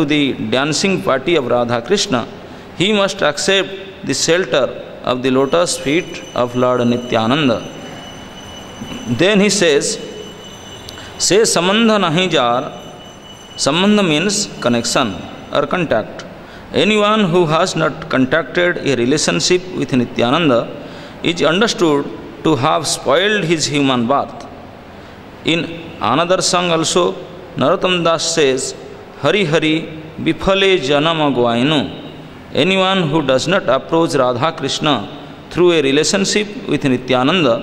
into the dancing party of Radha Krishna, he must accept the shelter of the lotus feet of Lord Nityananda. Then he says, "Se sambandha nahi jar," sambandha means connection or contact. Anyone who has not contacted a relationship with Nityananda is understood to have spoiled his human birth. In another song also, Narottam Das says, "Hari Hari Bifale Janama Gwainu." Anyone who does not approach Radha Krishna through a relationship with Nityananda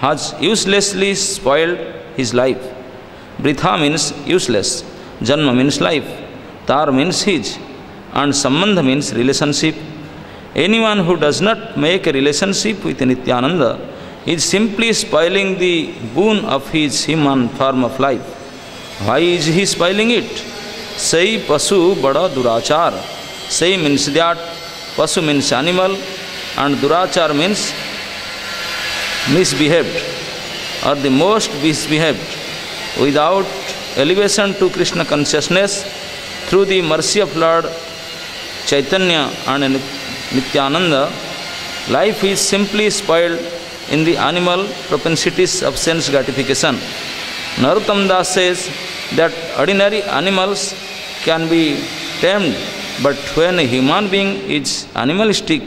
has uselessly spoiled his life. Britha means useless, Janma means life, Tar means his, and Sambandha means relationship. Anyone who does not make a relationship with Nityananda is simply spoiling the boon of his human form of life. Why is he spoiling it? Sai pasu bada durachar. Sai means that, pasu means animal, and durachar means misbehaved or the most misbehaved. Without elevation to Krishna consciousness through the mercy of Lord Chaitanya and Nityananda, life is simply spoiled in the animal propensities of sense gratification. Narottam Das says that ordinary animals can be tamed, but when a human being is animalistic,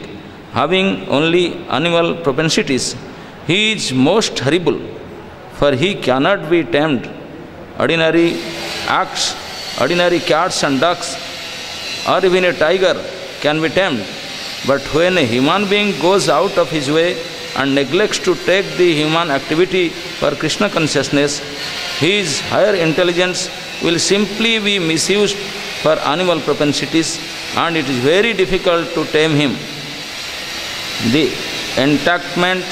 having only animal propensities, he is most horrible, for he cannot be tamed. Ordinary acts, ordinary cats and dogs, or even a tiger can be tamed, but when a human being goes out of his way and neglects to take the human activity for Krishna consciousness, his higher intelligence will simply be misused for animal propensities, and it is very difficult to tame him. The enactment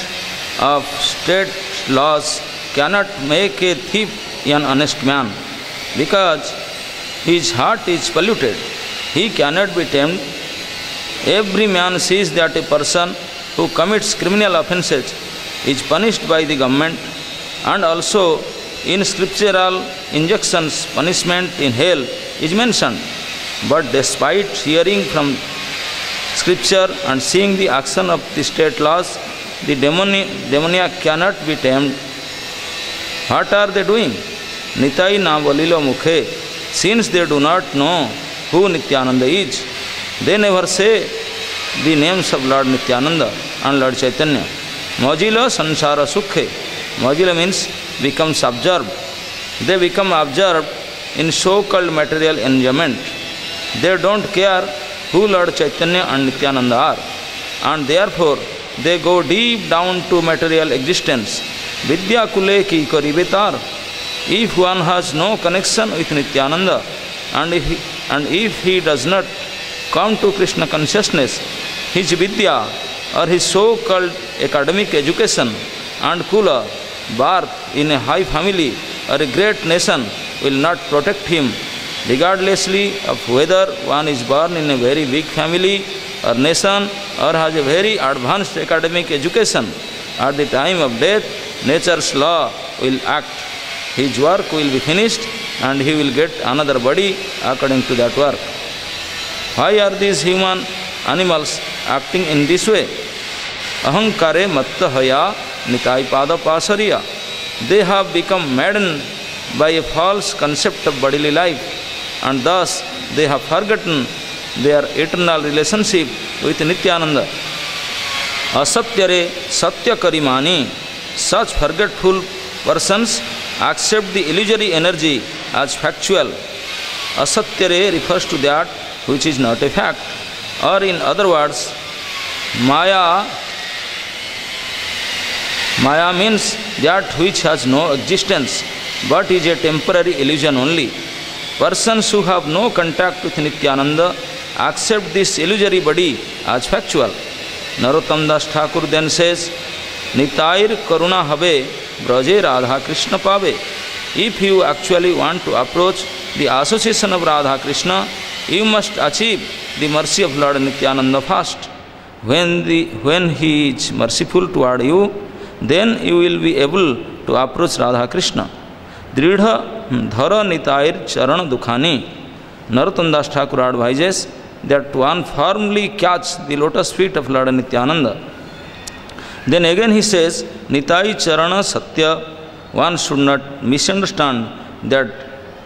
of state laws cannot make a thief an honest man, because his heart is polluted. He cannot be tamed. Every man sees that a person who commits criminal offences is punished by the government, and also in scriptural injunctions punishment in hell is mentioned. But despite hearing from scripture and seeing the action of the state laws, the demoniac cannot be tamed. What are they doing? Nitai na bolilo mukhe. Since they do not know who Nityananda is, they never say the names of Lord Nityananda and Lord Chaitanya. Mojila sansara sukhe. Mojila means becomes absorbed. They become absorbed in so-called material enjoyment. They don't care who Lord Chaitanya and Nityananda are, and therefore they go deep down to material existence. Vidya kule ki karibetar. If one has no connection with Nityananda, and if he does not come to Krishna consciousness, his vidya or his so-called academic education and kula, birth in a high family or a great nation will not protect him, regardlessly of whether one is born in a very big family or nation or has a very advanced academic education. At the time of death, nature's law will act. His work will be finished and he will get another body according to that work. Why are these human animals acting in this way? Ahankare matta haya nitai pada pasariya. They have become maddened by a false concept of bodily life, and thus they have forgotten their eternal relationship with Nityananda. Asatyare satya karimani. Such forgetful persons accept the illusory energy as factual. Asatyare refers to that which is not a fact, or in other words, Maya means that which has no existence but is a temporary illusion only. Persons who have no contact with Nityananda accept this illusory body as factual. Narottam Das Thakur then says, Nitair karuna habe braje Radha Krishna pave. If you actually want to approach the association of Radha Krishna, you must achieve the mercy of Lord Nityananda first. When he is merciful toward you, then you will be able to approach Radha Krishna. Dridha dhara nitair charana dukhani. Narottam Das Thakur advises that one firmly catch the lotus feet of Lord Nityananda. Then again he says, Nitai Charana Satya, one should not misunderstand that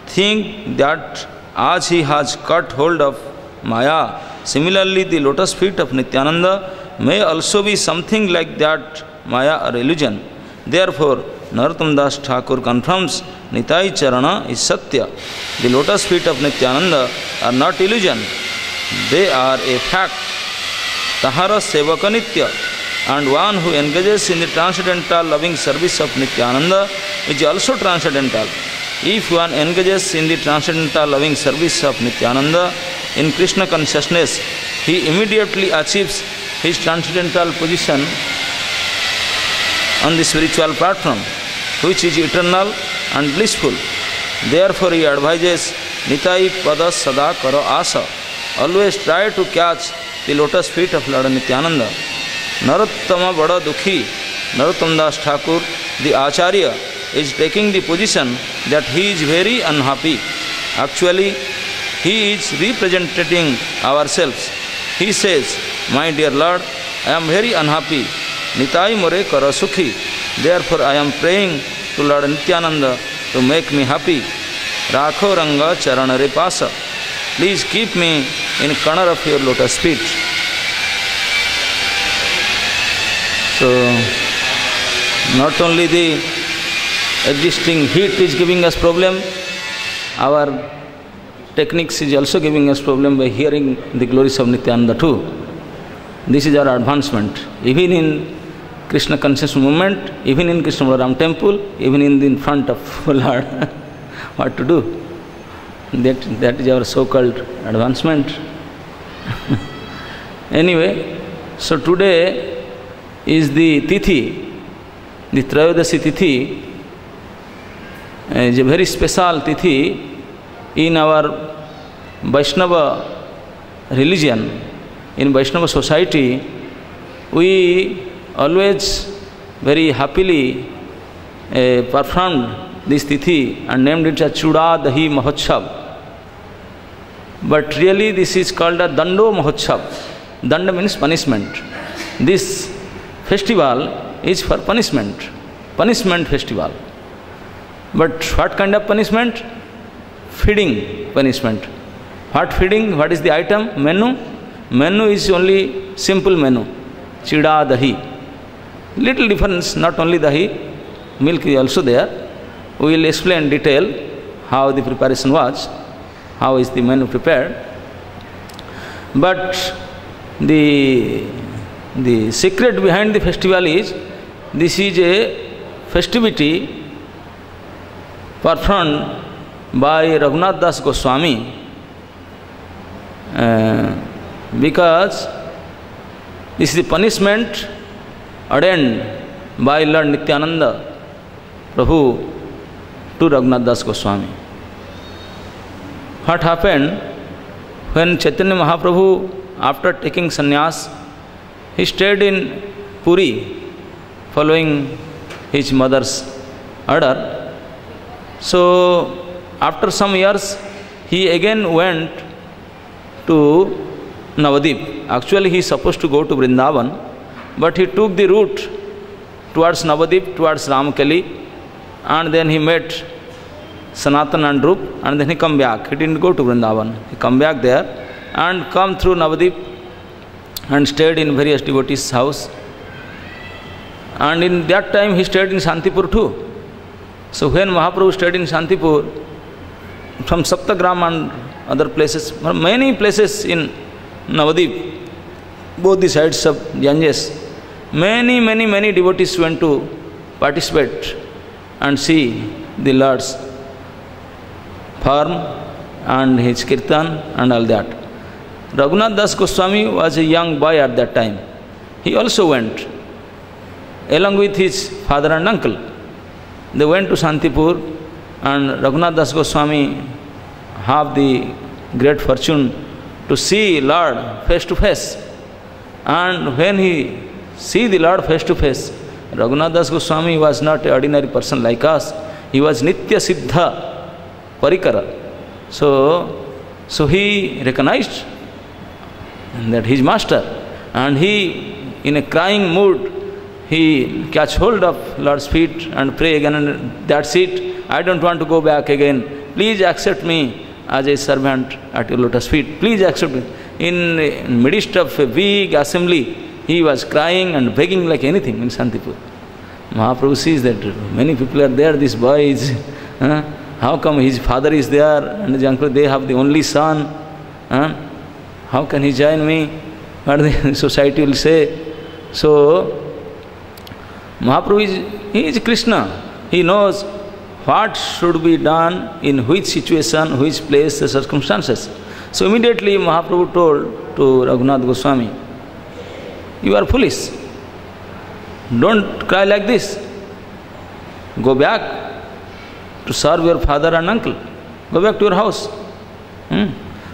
thing that as he has cut hold of Maya, similarly the lotus feet of Nityananda may also be something like that Maya or illusion. Therefore, Narottam Das Thakur confirms Nitai Charana is Satya. The lotus feet of Nityananda are not illusion. They are a fact. Tahara Sevaka Nitya. And one who engages in the transcendental loving service of Nityananda is also transcendental. If one engages in the transcendental loving service of Nityananda in Krishna consciousness, he immediately achieves his transcendental position on the spiritual platform, which is eternal and blissful. Therefore he advises, Nitai Pada Sada Karo Asa. Always try to catch the lotus feet of Lord Nityananda. Narottama Bada Dukhi, Narottam Das Thakur, the Acharya, is taking the position that he is very unhappy. Actually, he is representing ourselves. He says, my dear Lord, I am very unhappy. Nitai More Kara Sukhi. Therefore I am praying to Lord Nityananda to make me happy. Rakho Ranga Charanare Pasa. Please keep me in corner of your lotus feet. So, not only the existing heat is giving us problem, our techniques is also giving us problem by hearing the glories of Nityananda too. This is our advancement. Even in Krishna conscious movement, even in Krishna Balaram temple, even in the front of Lord, what to do? That is our so-called advancement. Anyway, so today is the Tithi, the Trayodasi Tithi, is a very special Tithi in our Vaishnava religion, in Vaishnava society. We always very happily performed this Tithi and named it as Chuda Dahi Mahotsav. But really this is called a Dando Mahotsav. Danda means punishment. This festival is for punishment, punishment festival. But what kind of punishment? Feeding punishment. What feeding? What is the item? Menu? Menu is only simple menu. Chida dahi. Little difference, not only dahi, milk is also there. We will explain detail how the preparation was, how is the menu prepared. But the secret behind the festival is, this is a festivity performed by Raghunath Das Goswami because this is the punishment ordained by Lord Nityananda Prabhu to Raghunath Das Goswami. What happened when Chaitanya Mahaprabhu, after taking sannyas, he stayed in Puri following his mother's order. So after some years he again went to Navadip. Actually he is supposed to go to Vrindavan, but he took the route towards Navadip, towards Ramkali, and then he met Sanatan and Rup, and then he come back. He didn't go to Vrindavan. He come back there and come through Navadip and stayed in various devotees' house. And in that time he stayed in Shantipur too. So when Mahaprabhu stayed in Shantipur, from Saptagram and other places, from many places in Navadip, both the sides of Ganges, many devotees went to participate and see the Lord's form and his kirtan and all that. Raghunath Das Goswami was a young boy at that time. He also went, along with his father and uncle. They went to Shantipur, and Raghunath Das Goswami have the great fortune to see Lord face to face. And when he see the Lord face to face, Raghunath Das Goswami was not an ordinary person like us. He was Nitya Siddha Parikara. So So he recognized that his master, and he, in a crying mood, he catch hold of Lord's feet and pray again, and that's it. I don't want to go back again. Please accept me as a servant at your lotus feet. Please accept me. In the midst of a big assembly, he was crying and begging like anything in Santipur. Mahaprabhu sees that many people are there, this boy is, how come his father is there and his uncle, they have the only son, how can he join me? What the society will say? So, Mahaprabhu he is Krishna. He knows what should be done in which situation, which place, the circumstances. So immediately Mahaprabhu told to Raghunath Goswami, you are foolish. Don't cry like this. Go back to serve your father and uncle. Go back to your house.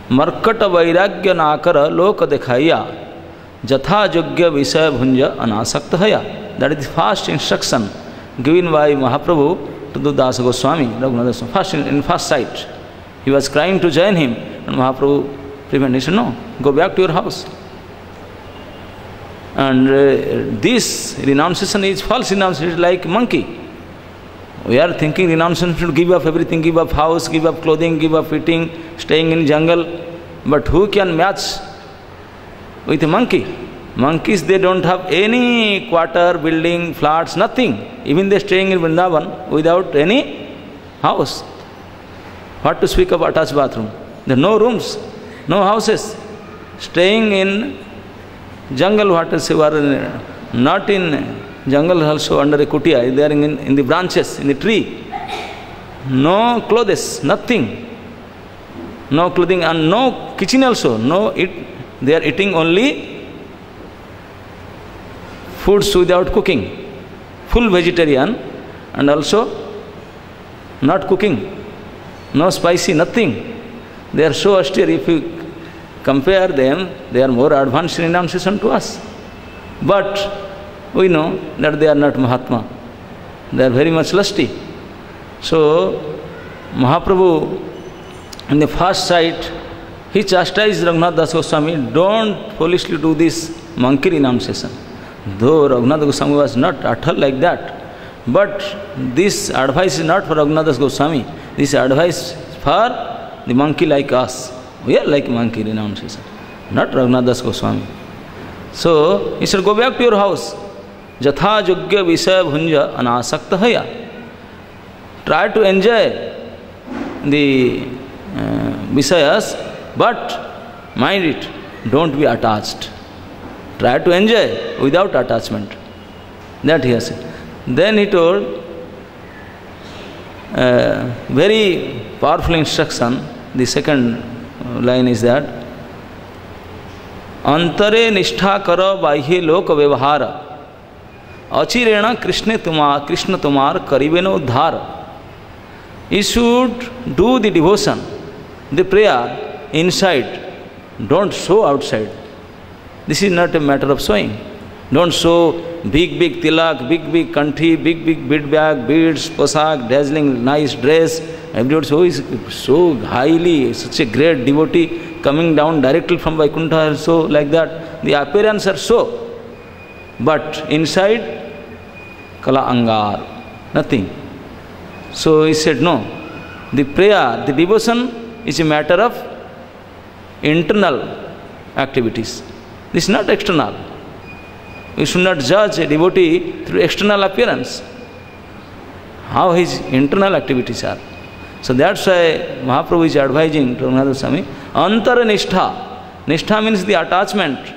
Markata vairagya nakara loka dekhaya jatha yogya visaya bhunja anasakta haya. That is the first instruction given by Mahaprabhu to the Dasa Goswami, Raghunath Goswami. First, in first sight. He was crying to join him, and Mahaprabhu prevented. He said, no, go back to your house. And this renunciation is false renunciation, like monkey. We are thinking renunciation should give up everything, give up house, give up clothing, give up eating, staying in jungle. But who can match with a monkey? Monkeys, they don't have any quarter, building, flats, nothing. Even they staying in Vrindavan without any house. What to speak of attached bathroom? There are no rooms, no houses. Staying in jungle, what to say, not in jungle also under a kutia, they are in the branches, in the tree. No clothes, nothing. No clothing and no kitchen also. No, they are eating only foods without cooking, full vegetarian, and also not cooking, no spicy, nothing. They are so austere. If you compare them, they are more advanced in renunciation to us. But we know that they are not Mahatma. They are very much lusty. So Mahaprabhu, in the first sight, he chastised Raghunath Das Goswami, don't foolishly do this monkey renunciation. Though Raghunath Goswami was not at all like that, but this advice is not for Raghunath Das Goswami. This advice is for the monkey like us. We are like monkey renunciation, not Raghunath Das Goswami. So he said, go back to your house. Jatha yogya visaya bhunja anasakta haya. Try to enjoy the visayas, but mind it, don't be attached. Try to enjoy without attachment. That he has said. Then he told very powerful instruction. The second line is that Antare nishtha kara bahye loka vyavahara achirena Krishna tumar karibeno uddhara. You should do the devotion, the prayer inside. Don't show outside. This is not a matter of showing. Don't show big tilak, big kanthi, big bead bag, beads, posak, dazzling, nice dress. Everybody is so highly, such a great devotee coming down directly from Vaikuntha, so like that. The appearance are so. But inside, kala angar, nothing. So he said, no. The prayer, the devotion is a matter of internal activities. This is not external. We should not judge a devotee through external appearance, how his internal activities are. So that's why Mahaprabhu is advising to Raghunath Goswami, Antara nishtha. Nishtha means the attachment,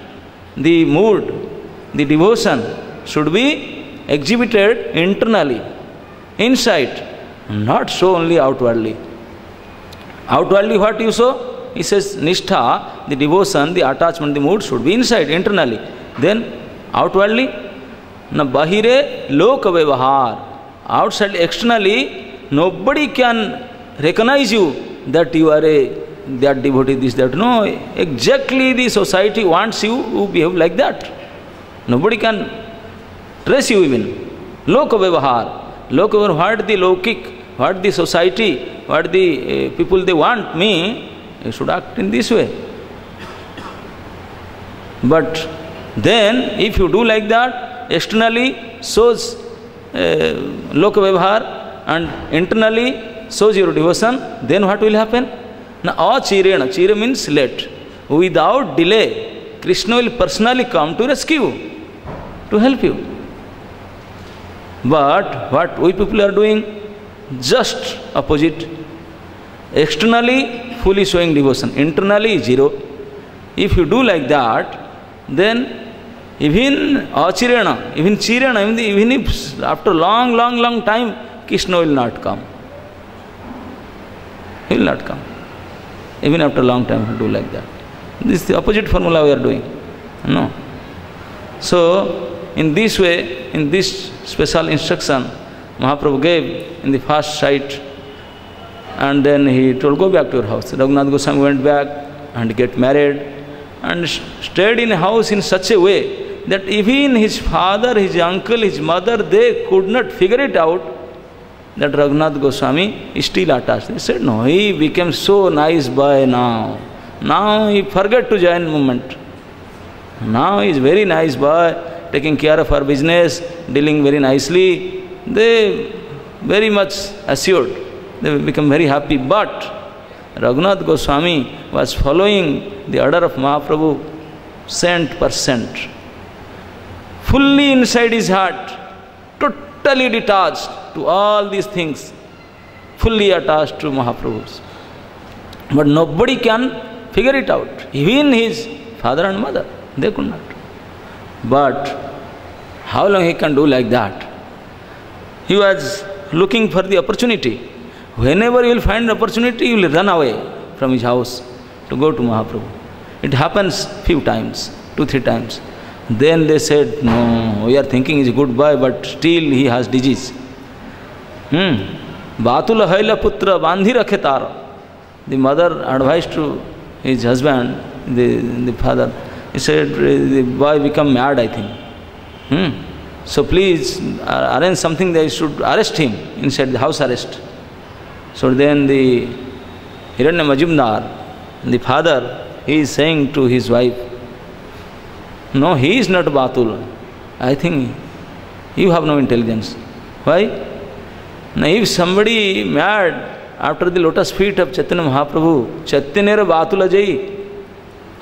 the mood, the devotion should be exhibited internally, inside, not so only outwardly. Outwardly what you show? He says, nishtha, the devotion, the attachment, the mood should be inside, internally. Then, outwardly, na bahire loka vyavahar. Outside, externally, nobody can recognize you that you are that devotee, this, that. No, exactly the society wants you to behave like that. Nobody can trace you even. Loka vyavahar. Loka vyavahar, what the lokik, what the society, what the people they want me, You should act in this way. But then, if you do like that, externally shows loka vyavahar and internally shows your devotion, then what will happen? Now, achirena, chira means let. Without delay, Krishna will personally come to rescue, to help you. But what we people are doing? Just opposite. Externally, fully showing devotion. Internally, zero. If you do like that, then even achirena, even chirena, even if after long time, Krishna will not come. He will not come. Even after long time, he will do like that. This is the opposite formula we are doing. No. So, in this way, in this special instruction, Mahaprabhu gave in the first sight, and then he told, go back to your house. Raghunath Goswami went back and get married and stayed in a house in such a way that even his father, his uncle, his mother, they could not figure it out that Raghunath Goswami is still attached. They said, no, he became so nice boy now. Now he forgot to join movement. Now he is very nice boy, taking care of our business, dealing very nicely. They very much assured. They become very happy. But Raghunath Goswami was following the order of Mahaprabhu %. Fully inside his heart, totally detached to all these things, fully attached to Mahaprabhu. But nobody can figure it out. Even his father and mother, they could not. But how long he can do like that? He was looking for the opportunity. Whenever he will find an opportunity, he will run away from his house to go to Mahaprabhu. It happens few times, 2-3 times. Then they said, no, we are thinking he is a good boy, but still he has disease. Batula haila putra bandhi rakhe tara. The mother advised to his husband, the father, he said, the boy become mad, I think. So please arrange something that you should arrest him inside the house arrest. So then the Hiranya Majumdar, the father, he is saying to his wife, no, he is not Batul. I think you have no intelligence. Why? Now if somebody mad after the lotus feet of Chaitanya Mahaprabhu, Chaitanya Batula Jai,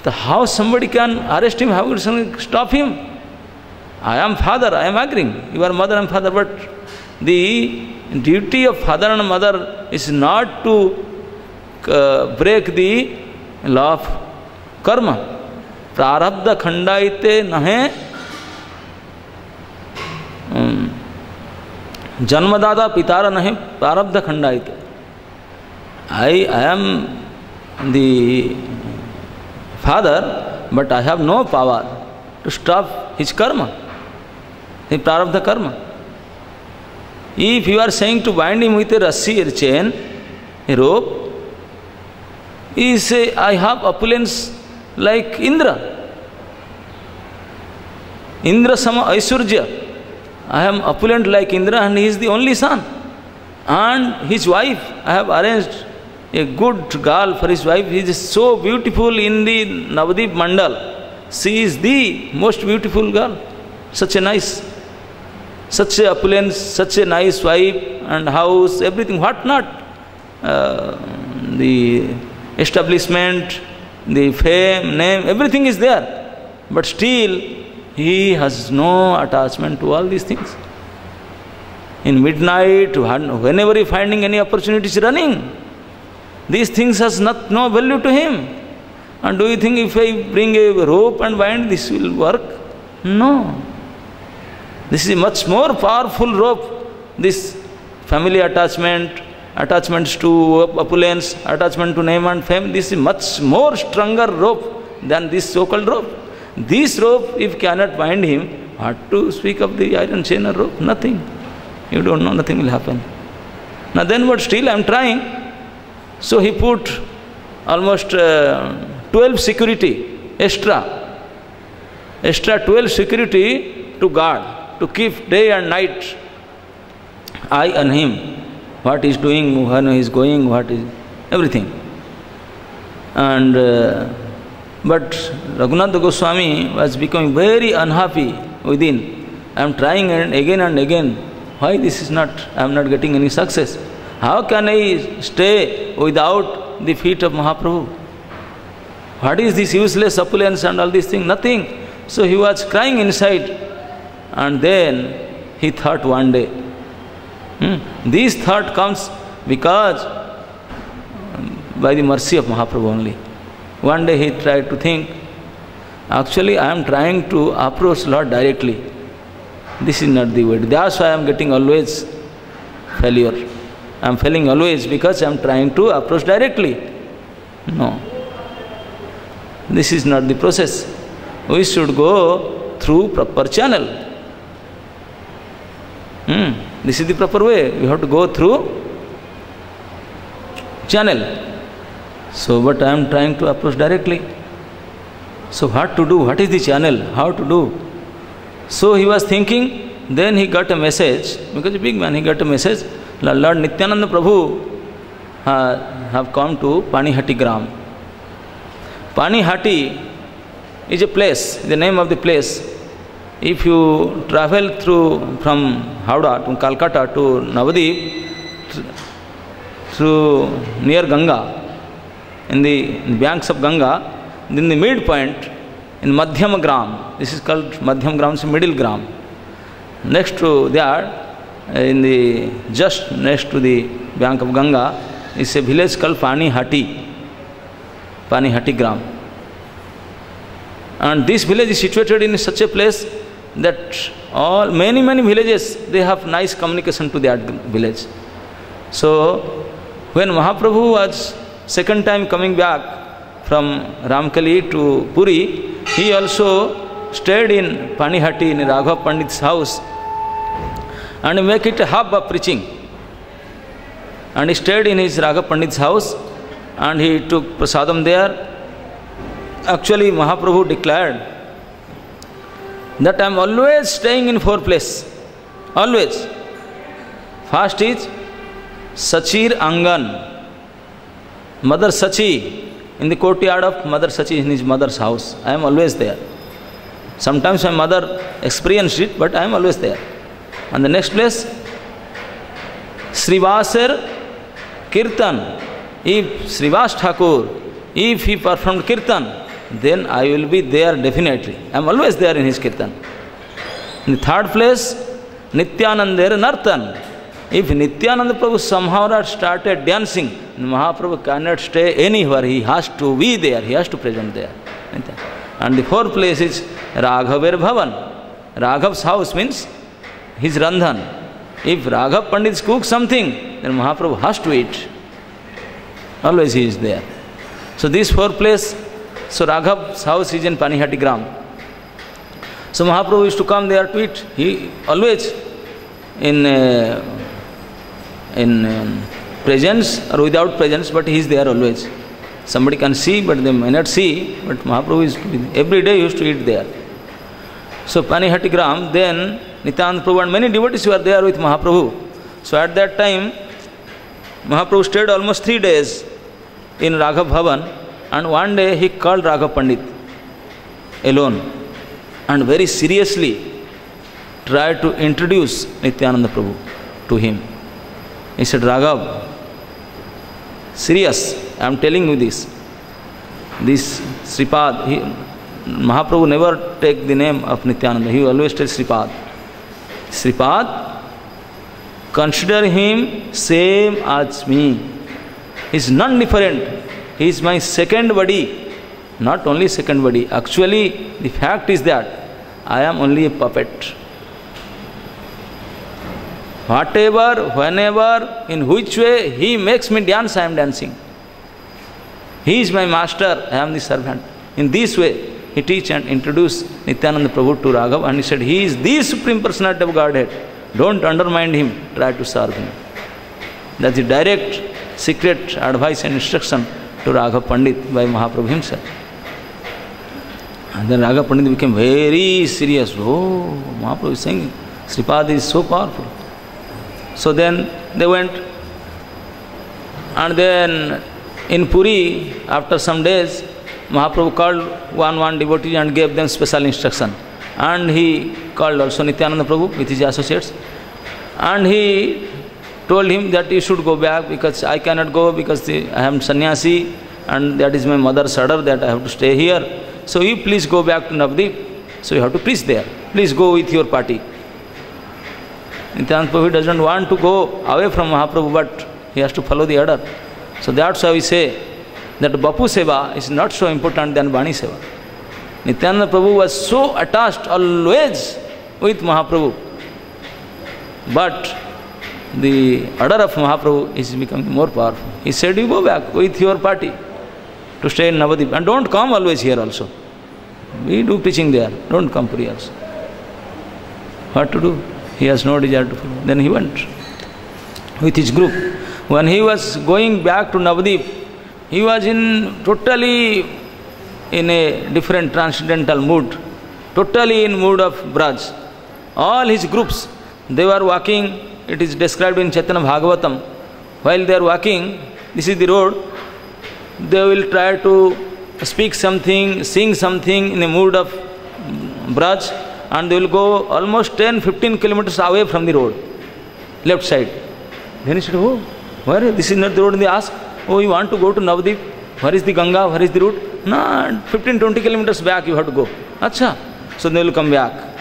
so how somebody can arrest him, how can somebody stop him? I am father, I am agreeing. You are mother and father, but the duty of father and mother is not to break the law of karma. Prarabdha khandaite nahe janmadada pitara nahe prarabdha khandaite. I am the father, but I have no power to stop his karma, his prarabdha karma. If you are saying to bind him with a rassi, a chain, a rope, he say, I have opulence like Indra. Indra sama Aishwarya. I am opulent like Indra and he is the only son. And his wife, I have arranged a good girl for his wife. He is so beautiful in the Navadip Mandal. She is the most beautiful girl. Such a nice, such a opulence, such a nice wife and house, everything, what not. The establishment, the fame, name, everything is there. But still, he has no attachment to all these things. In midnight, whenever he finding any opportunity, he is running. These things has no value to him. And do you think if I bring a rope and bind, this will work? No. This is a much more powerful rope. This family attachment, attachments to opulence, attachment to name and fame, this is much more stronger rope than this so-called rope. This rope, if cannot bind him, what to speak of the iron chain or rope? Nothing. You don't know, nothing will happen. Now then what, still I am trying. So he put almost 12 security, extra 12 security to guard, to keep day and night eye on him. What he is doing, when he is going, what is, everything. And but Raghunatha Goswami was becoming very unhappy within. I am trying and again. Why this is not? I am not getting any success. How can I stay without the feet of Mahaprabhu? What is this useless opulence and all these things? Nothing. So he was crying inside. And then he thought one day. This thought comes because by the mercy of Mahaprabhu only. One day he tried to think, actually I am trying to approach Lord directly. This is not the way. That's why I am getting always failure. I am failing always because I am trying to approach directly. No. This is not the process. We should go through proper channel. This is the proper way. We have to go through channel. So, but I am trying to approach directly. So, what to do? What is the channel? How to do? So, he was thinking, then he got a message, because a big man, he got a message, Lord Nityananda Prabhu have come to Panihati Gram. Panihati is a place, the name of the place. If you travel from Howrah to Calcutta to Navadip, through near Ganga, in the banks of Ganga, in the midpoint, in Madhyam Gram, this is called Madhyam Gram, it's middle gram. Next to there, just next to the bank of Ganga, is a village called Panihati Gram. And this village is situated in such a place that many villages, they have nice communication to that village. So, when Mahaprabhu was second time coming back from Ramkali to Puri, he also stayed in Panihati in Raghav Pandit's house and make it a hub of preaching. And he stayed in his Raghav Pandit's house and he took prasadam there. Actually, Mahaprabhu declared that I am always staying in 4 places. Always. First is Sachir Angan. Mother Sachi, in the courtyard of Mother Sachi in his mother's house. I am always there. Sometimes my mother experienced it, but I am always there. And the next place, Srivasar Kirtan. If Srivas Thakur, if he performed Kirtan, then I will be there definitely. I am always there in his Kirtan. In the third place, Nityanandar Nartan. If Nityananda Prabhu somehow had started dancing, Mahaprabhu cannot stay anywhere. He has to be there. He has to present there. And the fourth place is Raghavar Bhavan. Raghav's house means his Randhan. If Raghav Pandit cooks something, then Mahaprabhu has to eat. Always he is there. So these 4 places, so Raghav's house is in Panihati Gram. So Mahaprabhu used to come there to eat. He always in presence or without presence, but he is there always. Somebody can see, but they may not see, but Mahaprabhu is every day used to eat there. So Panihati Gram, then Nityananda Prabhu and many devotees were there with Mahaprabhu. So at that time, Mahaprabhu stayed almost 3 days in Raghav Bhavan, and one day he called Raghav Pandit alone and very seriously tried to introduce Nityananda Prabhu to him. He said, Raghav, serious, I am telling you this. This Sripad, Mahaprabhu never take the name of Nityananda, he always tells Sripad. Sripad, consider him same as me. He is non-different. He is my second body. Not only second body. Actually, the fact is that I am only a puppet. Whatever, whenever, in which way he makes me dance, I am dancing. He is my master, I am the servant. In this way, he teach and introduce Nityananda Prabhu to Raghav, and he said, he is the Supreme Personality of Godhead. Don't undermine him, try to serve him. That's the direct, secret advice and instruction to Raghav Pandit by Mahaprabhu himself. And then Raghav Pandit became very serious. Oh, Mahaprabhu is saying, Sripad is so powerful. So then they went, and then in Puri, after some days, Mahaprabhu called one devotee and gave them special instruction. And he called also Nityananda Prabhu with his associates. And he told him that you should go back because I cannot go because I am sannyasi and that is my mother's order that I have to stay here. So you please go back to Navadvip. So you have to preach there. Please go with your party. Nityananda Prabhu doesn't want to go away from Mahaprabhu, but he has to follow the order. So that's why we say that Bapu Seva is not so important than Bani Seva. Nityananda Prabhu was so attached always with Mahaprabhu. But the order of Mahaprabhu is becoming more powerful. He said, you go back with your party to stay in Navadvip. And don't come always here also. We do preaching there. Don't come Puri also. What to do? He has no desire to follow. Then he went with his group. When he was going back to Navadvip, he was totally in a different transcendental mood. Totally in mood of Braj. All his groups, they were walking. It is described in Chaitanya Bhagavatam. While they are walking, this is the road, they will try to speak something, sing something in a mood of Braj, and they will go almost 10-15 kilometers away from the road, left side. Then he said, oh, where? This is not the road. And they ask, oh, you want to go to Navadvip? Where is the Ganga? Where is the route? No, 15-20 kilometers back you have to go. Acha. So they will come back.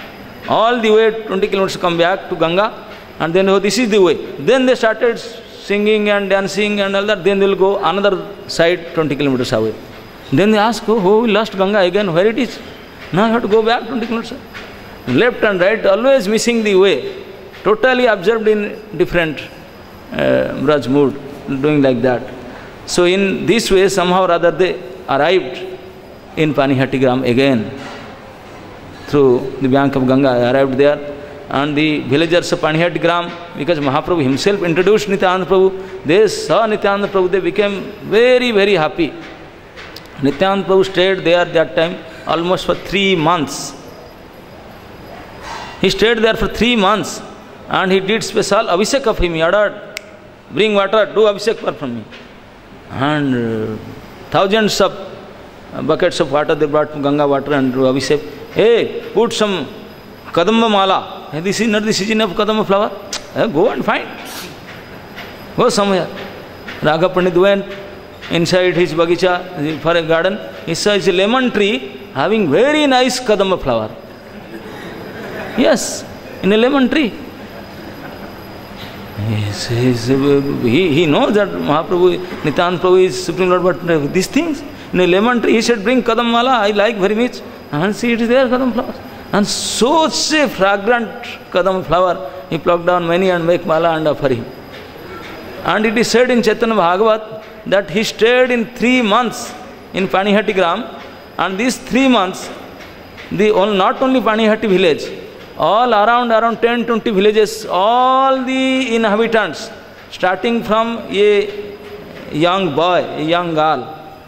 All the way 20 kilometers come back to Ganga, and then, oh, this is the way. Then they started singing and dancing and all that. Then they will go another side 20 kilometers away. Then they ask, oh, we lost Ganga again. Where it is? Now you have to go back 20 kilometers. Left and right, always missing the way. Totally absorbed in different Braj mood, doing like that. So in this way, somehow or other, they arrived in Panihatigram again. Through the bank of Ganga, arrived there. And the villagers of Panihatigram, because Mahaprabhu himself introduced Nityananda Prabhu, they saw Nityananda Prabhu, they became very, very happy. Nityananda Prabhu stayed there that time almost for 3 months. He stayed there for 3 months and he did special abhishek of him. He ordered, bring water, do abhishek from me. And thousands of buckets of water they brought from Ganga water and do abhishek. Hey, put some kadamba mala. Hey, this is not the season of kadamba flower. Go and find. Go somewhere. Raghav Pandit went inside his bagicha for a garden. He saw a lemon tree having very nice kadamba flower. Yes, in a lemon tree. He knows that Mahaprabhu, Nityananda Prabhu is Supreme Lord, but these things, in a lemon tree, he said, bring kadam mala, I like very much. And see, it is there, kadam flower. And such a fragrant kadam flower, he plucked down many and make mala and offer him. And it is said in Chaitanya Bhagavat that he stayed in 3 months in Panihatigram, and these 3 months, not only Panihati village, all around 10-20 villages, all the inhabitants, starting from a young boy, a young girl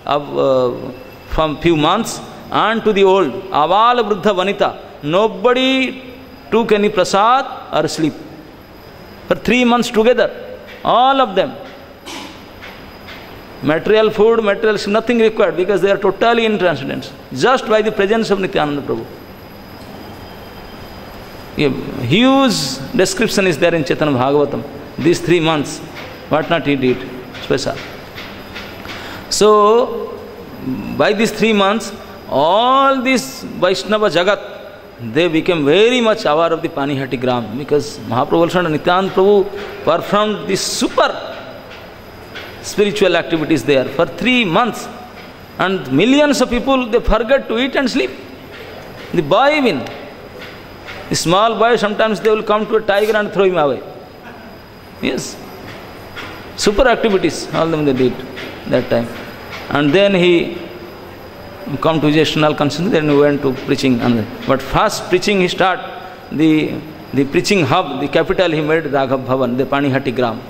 of from few months and to the old, Aval Vruddha Vanita, nobody took any prasad or sleep. For 3 months together, all of them. Material food, materials, nothing required because they are totally in transcendence, just by the presence of Nityananda Prabhu. A huge description is there in Chaitanya Bhagavatam. These 3 months, what not he did, special. So, by these 3 months, all this Vaishnava Jagat, they became very much aware of the Panihatigram because Mahaprabhu and Nityananda Prabhu performed this super spiritual activities there for 3 months. And millions of people, they forget to eat and sleep. The boy even. The small boy, sometimes they will come to a tiger and throw him away. Yes. Super activities, all of them they did that time. And then he come to gestional consciousness, then he went to preaching. But first preaching he start, the preaching hub, the capital he made Raghav Bhavan, the Panihatigram.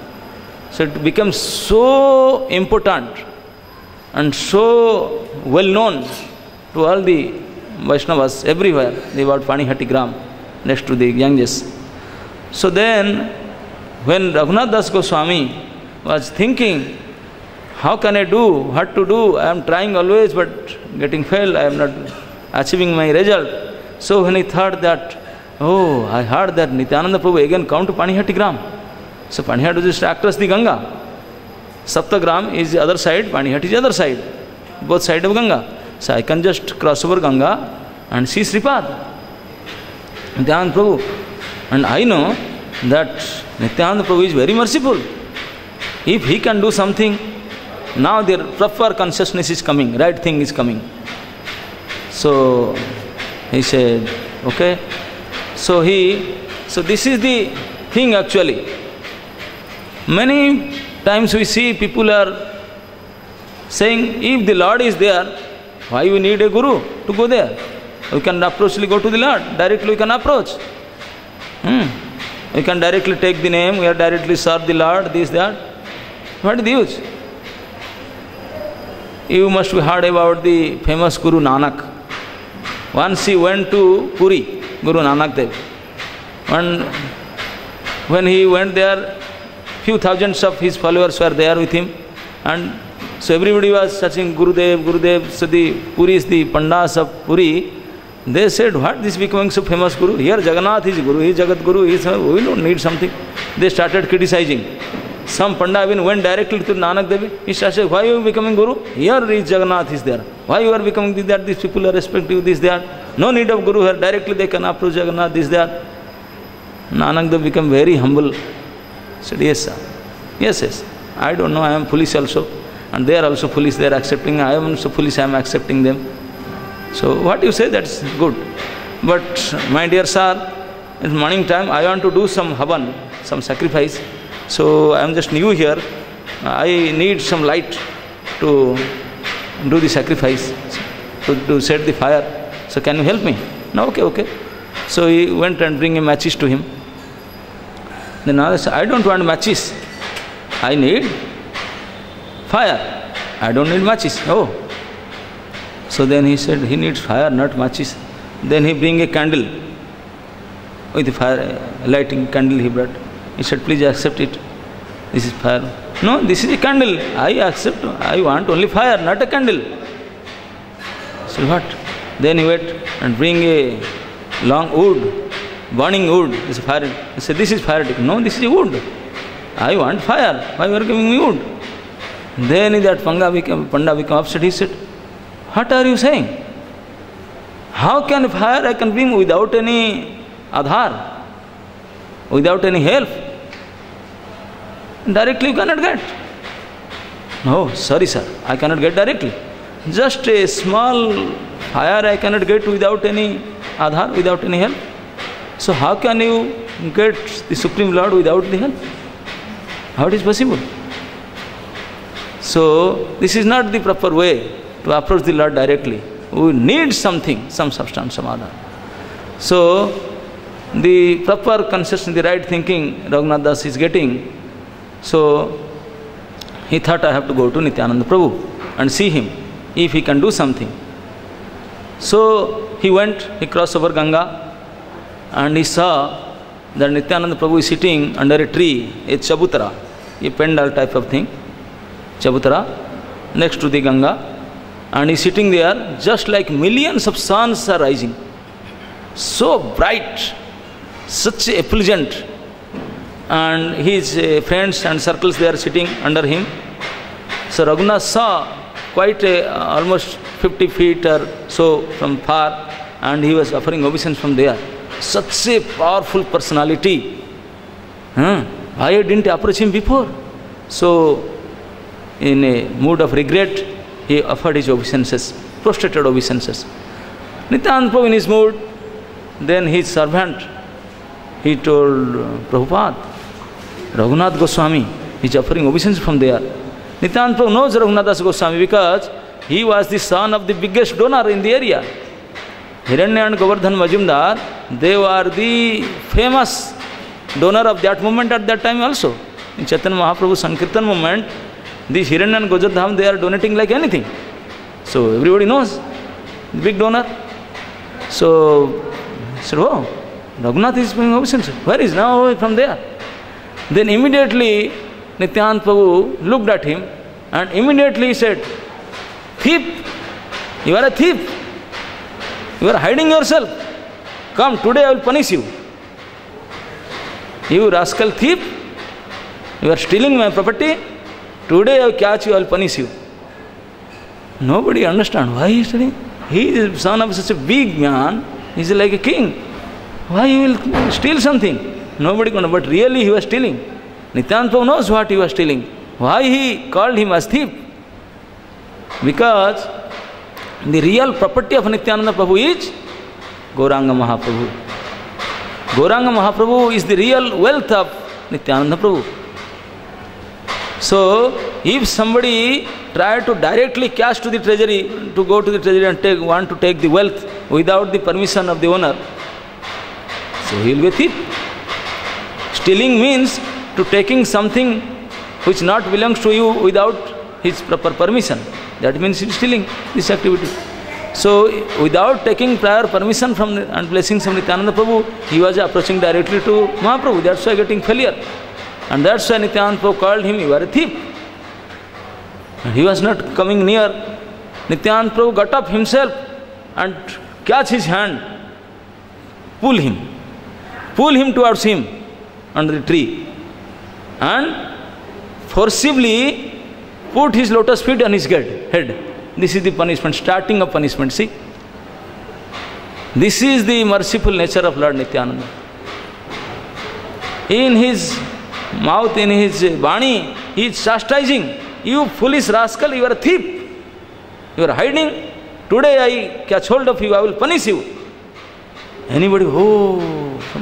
So it became so important and so well known to all the Vaishnavas everywhere, the word Panihatigram next to the Ganges. So then, when Raghunath Das Goswami was thinking how can I do? What to do? I am trying always but getting failed. I am not achieving my result. So when he thought that, oh, I heard that Nityananda Prabhu again come to Panihati Gram. So Panihati is just across the Ganga. Saptagram is the other side, Panihati is the other side. Both sides of Ganga. So I can just cross over Ganga and see Sripad. Nityananda Prabhu. And I know that Nityananda Prabhu is very merciful. If he can do something, now their proper consciousness is coming, right thing is coming. So he said, okay. So this is the thing actually. Many times we see people are saying, if the Lord is there, why we need a guru to go there? We can approachly go to the Lord, directly we can approach. We can directly take the name, we are directly serve the Lord, this, that. What is the use? You must have heard about the famous Guru Nanak. Once he went to Puri, Guru Nanak Dev. And when he went there, few thousands of his followers were there with him. And so everybody was searching Gurudev, Gurudev. So the Puri is the Pandas of Puri. They said, what this becoming so famous Guru? Here Jagannath is Guru, he is Jagat Guru, we don't need something. They started criticizing. Some Panda even went directly to Nanak Devi. He started, why you becoming Guru? Here is Jagannath is there. Why you are becoming this, that? These people are respecting you, this, that. No need of Guru here. Directly they can approach Jagannath, this, that. Nanak Dev became very humble. He said, yes, sir. Yes, yes. I don't know, I am foolish also. And they are also foolish, they are accepting. I am also foolish, I am accepting them. So what you say, that's good. But my dear sir, in morning time, I want to do some havan, some sacrifice. So I am just new here. I need some light to do the sacrifice, to set the fire. So can you help me? No, okay, okay. So he went and bring matches to him. Then I said, I don't want matches. I need fire. I don't need matches. Oh. So then he said, he needs fire, not matches. Then he bring a candle. With the fire, lighting candle he brought. He said, please accept it. This is fire. No, this is a candle. I accept. I want only fire, not a candle. So what? Then he went and bring a long wood, burning wood. This is fire. He said, this is fire. No, this is wood. I want fire. Why you are giving me wood? Then that Panda became upset. He said, what are you saying? How can fire I can bring without any adhar, without any help? Directly you cannot get. No, sorry sir, I cannot get directly. Just a small fire I cannot get without any adhar, without any help. So how can you get the Supreme Lord without the help? How it is possible? So this is not the proper way to approach the Lord directly. We need something, some substance, some adhar. So the proper consciousness, the right thinking Raghunath Das is getting. So he thought, I have to go to Nityananda Prabhu and see him, if he can do something. So he went, he crossed over Ganga and he saw that Nityananda Prabhu is sitting under a tree, a chabutara, a pendal type of thing, chabutara, next to the Ganga. And he is sitting there just like millions of suns are rising. So bright, such effulgent. And his friends and circles, they are sitting under him. So Raghunath saw quite almost 50 feet or so from far, and he was offering obeisance from there. Such a powerful personality. Why I didn't approach him before? So in a mood of regret, he offered his obeisances, prostrated obeisances. Nityananda Prabhu in his mood, then his servant, he told Prabhupada, Raghunath Goswami is offering obeisance from there. Nityananda Prabhu knows Raghunath Das Goswami because he was the son of the biggest donor in the area. Hiranya and Govardhan Majumdar, they were the famous donor of that movement at that time also. In Chaitanya Mahaprabhu Sankirtan movement, these Hiranya and Govardhan, they are donating like anything. So everybody knows, the big donor. So he said, oh, Raghunath is going obeisance. Where is now from there? Then immediately Nityananda Prabhu looked at him And immediately he said, thief, you are a thief. You are hiding yourself. Come, today I will punish you. You rascal thief, you are stealing my property. Today I will catch you, I will punish you. Nobody understands why he is stealing. He is son of such a big man. He is like a king. Why he will steal something? Nobody can know. But really he was stealing. Nityananda Prabhu knows what he was stealing. Why he called him as thief? Because the real property of Nityananda Prabhu is Gauranga Mahaprabhu. Gauranga Mahaprabhu is the real wealth of Nityananda Prabhu. So, if somebody try to directly cash to the treasury, to go to the treasury and want to take the wealth without the permission of the owner, so he will be a thief. Stealing means to taking something which not belongs to you without his proper permission. That means he is stealing this activity. So, without taking prior permission from and blessings from Nityananda Prabhu, he was approaching directly to Mahaprabhu. That's why getting failure. And that's why Nityananda Prabhu called him, you are a thief. And he was not coming near. Nityananda Prabhu got up himself and catch his hand, pull him towards him under the tree, and forcibly put his lotus feet on his head. This is the punishment, starting of punishment, see. This is the merciful nature of Lord Nityananda. In his mouth, in his Vani, he is chastising. You foolish rascal, you are a thief. You are hiding. Today I catch hold of you, I will punish you. Anybody, oh,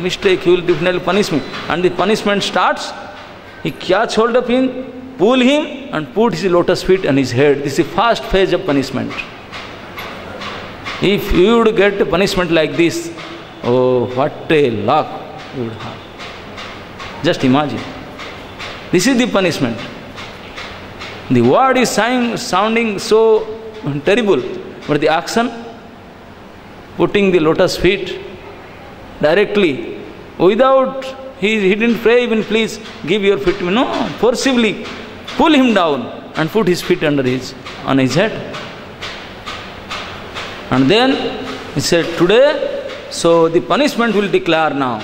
mistake, you will definitely punish me. And the punishment starts. He catch hold of him, pull him and put his lotus feet on his head. This is the first phase of punishment. If you would get a punishment like this, oh, what a luck you would have. Just imagine. This is the punishment. The word is sounding so terrible, but the action, putting the lotus feet directly, without, he didn't pray even, please give your feet to me. No, forcibly pull him down and put his feet on his head. And then he said, today, so the punishment will declare now.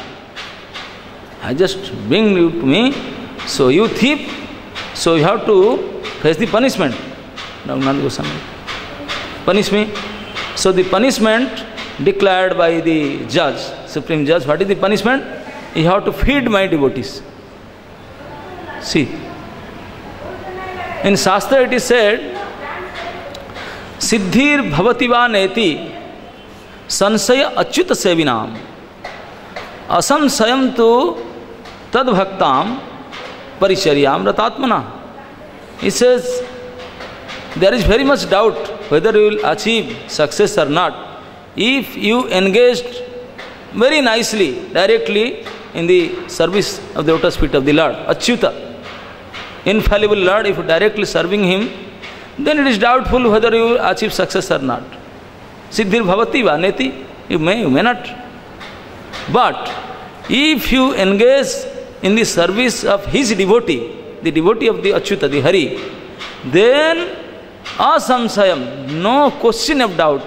I just bring you to me, so you thief, so you have to face the punishment. Punish me. So the punishment declared by the judge, supreme judge, what is the punishment? You have to feed my devotees. See, in Shastra it is said, Siddhir bhavati neti sansaya achyuta sevinam asamsayam tu tad bhaktam paricharyam ratatmana. He says, there is very much doubt whether you will achieve success or not. If you engaged very nicely, directly in the service of the lotus feet of the Lord, Achyuta, infallible Lord, if you directly serving him, then it is doubtful whether you will achieve success or not. Siddhir bhavati vaneti, you may not. But if you engage in the service of his devotee, the devotee of the Achyuta, the Hari, then asamsayam, no question of doubt,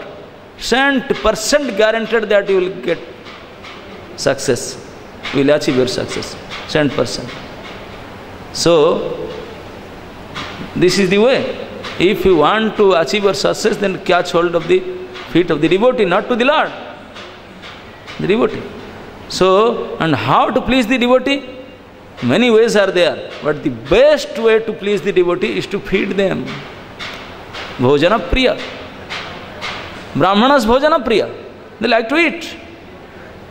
100% guaranteed that you will get success. You will achieve your success, 100%. So, this is the way. If you want to achieve your success, then catch hold of the feet of the devotee, not to the Lord. The devotee. So, and how to please the devotee? Many ways are there, but the best way to please the devotee is to feed them. Bhojana priya. Brahmanas bhojana priya. They like to eat.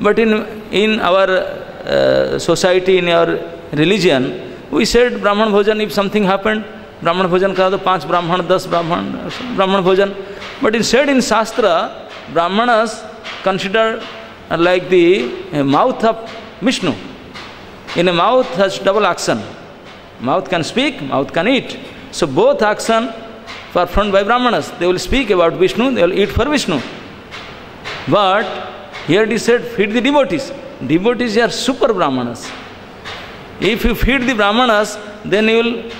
But in our society, in our religion, we said Brahman bhojan, if something happened, Brahman bhojan kara to 5 Brahman, 10 Brahman bhojan. But instead in Shastra, Brahmanas considered like the mouth of Vishnu. In a mouth has double action. Mouth can speak, mouth can eat. So both action performed by Brahmanas. They will speak about Vishnu, they will eat for Vishnu. But here it is said, feed the devotees. Devotees are super Brahmanas. If you feed the Brahmanas, then you will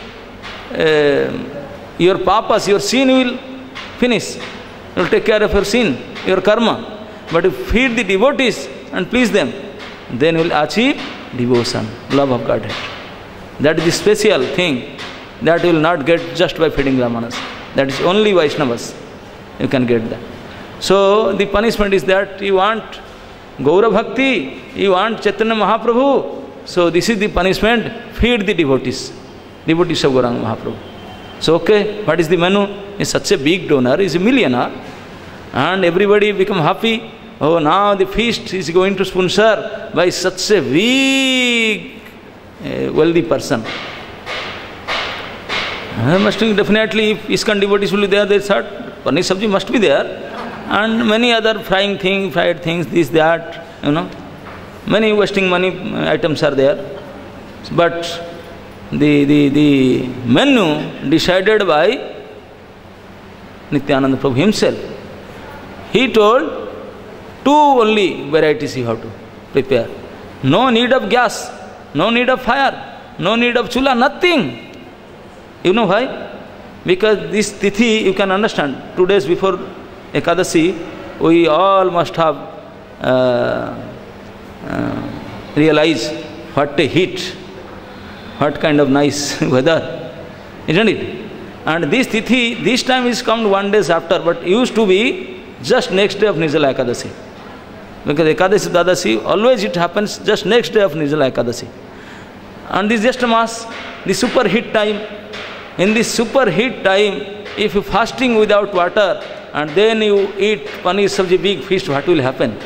your papas, your sin will finish. You will take care of your sin, your karma. But if you feed the devotees and please them, then you will achieve devotion, love of Godhead. That is the special thing that you will not get just by feeding Brahmanas. That is only Vaishnavas you can get that. So the punishment is that you want Gaura Bhakti, you want Chaitanya Mahaprabhu. So this is the punishment, feed the devotees, devotees of Gauranga Mahaprabhu. So okay, what is the menu? He is such a big donor, he is a millionaire, and everybody become happy. Oh, now the feast is going to sponsor by such a big, wealthy person. Must be definitely, if ISKCON devotees will be there, they thought, paneer sabji must be there, and many other frying things, fried things, this, that, many wasting money items are there. But the menu decided by Nityananda Prabhu himself. He told, 2 only varieties you have to prepare. No need of gas, no need of fire, no need of chula, nothing. You know why? Because this tithi, you can understand, 2 days before Ekadasi, we all must have realized what a heat, what kind of nice weather, isn't it? And this tithi, this time is come 1 day after, but used to be just next day of Nirjala Ekadasi. Because Ekadasi, Dadasi, always it happens just next day of Nirjala Ekadasi. And this just a mass, the super heat time. In this super heat time, if you fasting without water and then you eat paneer sabji, big feast, what will happen?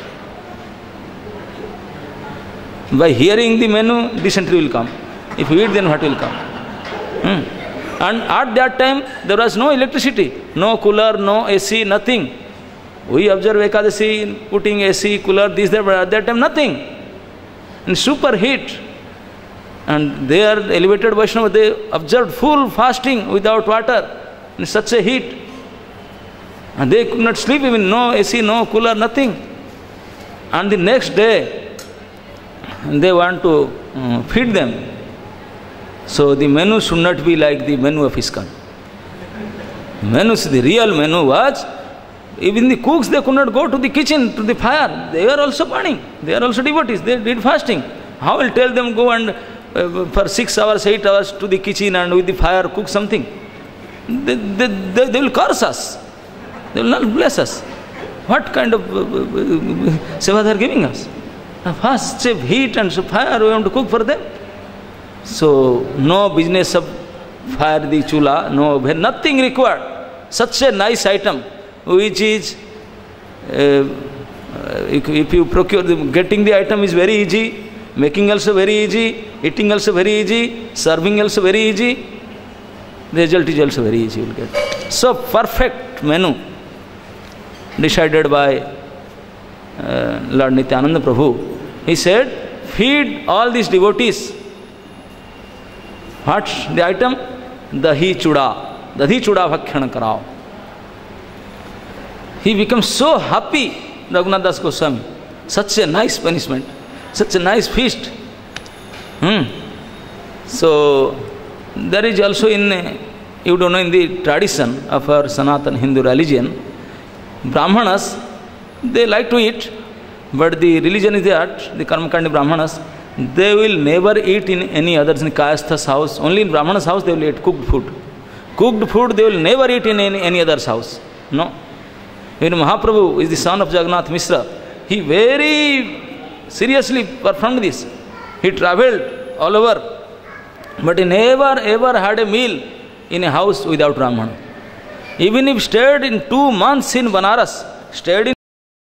By hearing the menu, dysentery will come. If you eat, then what will come? And at that time, there was no electricity, no cooler, no AC, nothing. We observe Ekadasi putting AC, cooler, this, that, but at that time nothing. In super heat. And they are elevated Vaishnava, they observed full fasting without water in such a heat. And they could not sleep even, no AC, no cooler, nothing. And the next day, they want to feed them. So the menu should not be like the menu of ISKCON. The real menu was, even the cooks, they could not go to the kitchen, to the fire. They were also burning. They are also devotees. They did fasting. How will tell them go and for 6 hours, 8 hours to the kitchen and with the fire cook something? They will curse us. They will not bless us. What kind of seva they are giving us? Fast, heat and fire, we want to cook for them. So, no business of fire the chula, no, nothing required. Such a nice item, which is, if you procure, getting the item is very easy, making also very easy, eating also very easy, serving also very easy, the result is also very easy you will get. So, perfect menu decided by Lord Nityananda Prabhu. He said, feed all these devotees. What's the item? Dahi chuda. Dahi chuda bhakhyana karao. He becomes so happy, Raghunath Das Goswami. Such a nice punishment, such a nice feast. So, there is also in, you don't know, in the tradition of our Sanatana Hindu religion, Brahmanas, they like to eat, but the religion is that, the Karmakandi Brahmanas, they will never eat in any other, in Kayastha's house. Only in Brahmana's house they will eat cooked food. Cooked food they will never eat in any other's house. No. When Mahaprabhu is the son of Jagannath Mishra, he very seriously performed this. He travelled all over, but he never ever had a meal in a house without Brahmana. Even if stayed in 2 months in Banaras, stayed in